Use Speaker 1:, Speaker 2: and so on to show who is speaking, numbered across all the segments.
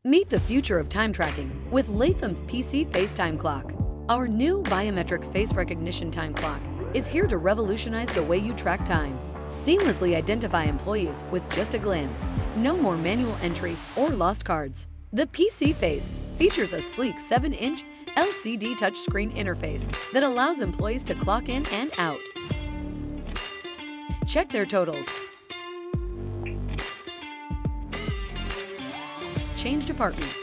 Speaker 1: Meet the future of time tracking with Lathem's PCFACE time clock. Our new biometric face recognition time clock is here to revolutionize the way you track time. Seamlessly identify employees with just a glance. No more manual entries or lost cards. The PCFACE features a sleek 7-inch LCD touchscreen interface that allows employees to clock in and out. Check their totals, change departments,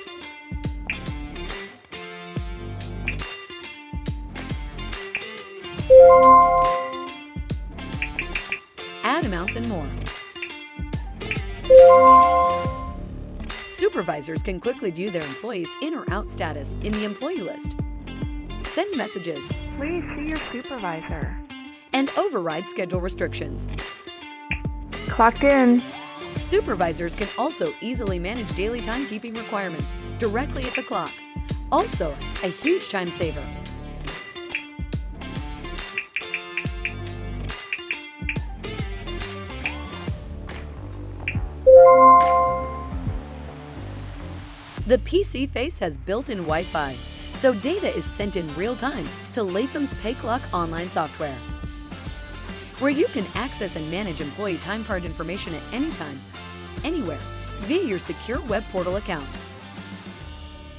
Speaker 1: add amounts, and more. Supervisors can quickly view their employees' in or out status in the employee list, send messages,
Speaker 2: Please see your supervisor.
Speaker 1: and override schedule restrictions.
Speaker 2: Clocked in.
Speaker 1: Supervisors can also easily manage daily timekeeping requirements directly at the clock. Also, a huge time saver. The PCFACE has built-in Wi-Fi, so data is sent in real time to Lathem PayClock online software, where you can access and manage employee time card information at any time, anywhere, via your secure web portal account.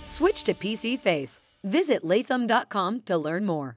Speaker 1: Switch to PCFACE. Visit lathem.com to learn more.